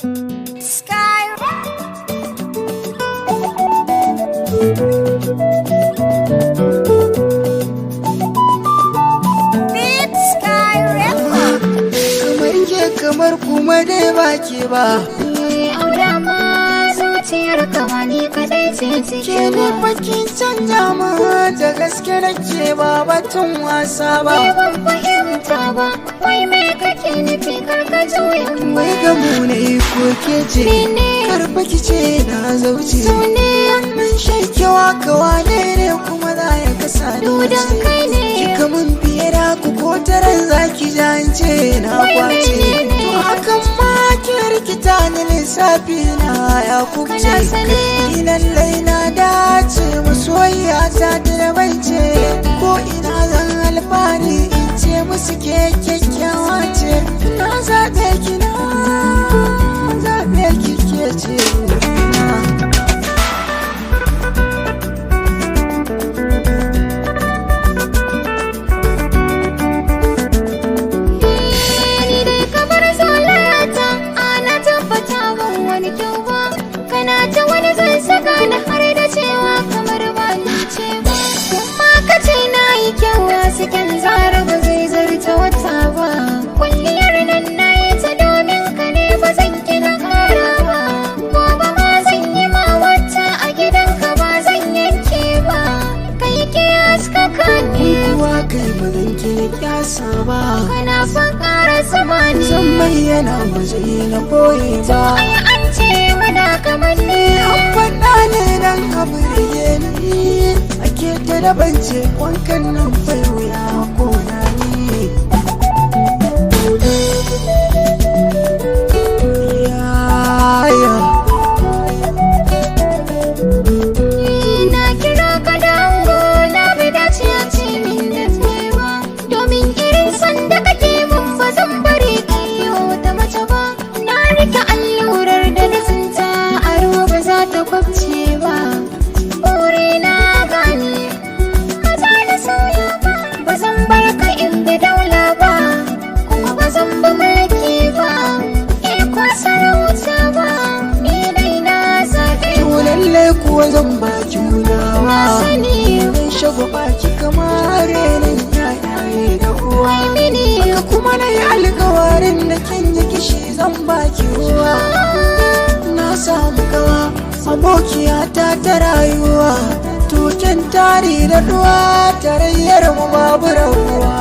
Sky. Beat Sky Record. Kamar ke kamar kuma dai ba ke ba. Auda ma zuciyar kama ni kadai ce Ke cikin ne bakin canja ma da gaske nake ba batun wasa ba. Ni ban fahimta ba, wai me kake nufi karka juya Mai gamu ne ko ke ce, Mene? karfa ki ce na zauce. Su ne Wannan shaikewa kawane ne kuma za ya kasa da Dudan kai ne. Kika mun fiye da ku ko taron zaki jance na Wai kwace. menene? To hakan ma ke rikita ni lissafi na ya kubce. Kana sane? Ni lallai na dace masoyiya ta da bance. Ko ina zan alfahari in ce musu ke kyakkyawa ce. Na zaɓe ki na zaɓe ki ke ce. Ni dai kamar zolata, ana tabbata ban wani kyau ba. Kana ta wani zan saka na har da cewa kamar ba ni ce ba. Kuma ka ce na yi kyau a cikin zara ba zai zarta wata ba. Kwalliyar nan na yi ta domin ka ne ba zan gina kara ba. Gobe ma zan yi ma wata a gidanka ba zan yanke ba. Kai ke haskaka ne. Kuwa kai ba zan ke kyasa ba. Kana fan ƙara zamani. Zan bayyana ba zai na boye ba. Ai an ce muna kamar ne. An faɗa ne dan ka burge ni. Ake ta dabance wankan nan bai wuya ko na ni. Yaya. Na kira ka da ango na bai dace a ce min da ba. Domin irin sanda kake mun ba zan bari ka yi wa wata mace ba. Na rike allurar da na tsinta a ruwa ba za ta kwabce ba. Buri na gane ba za na sauya ba. Ba zan bar ka in bi daula ba. Kuma ba zan bi mulki ba. Iko sarauta ba. Ni dai na zaɓe To lallai kuwa zan baki na kulawa. sani. Zan shago baki kamar renin yayaye da uwa. Mini Haka kuma na yi alkawarin da kin yi kishi zan baki ruwa. Na samu kawa abokiyata ta rayuwa. Tuken tari da duwa tarayyar mu babu rabuwa.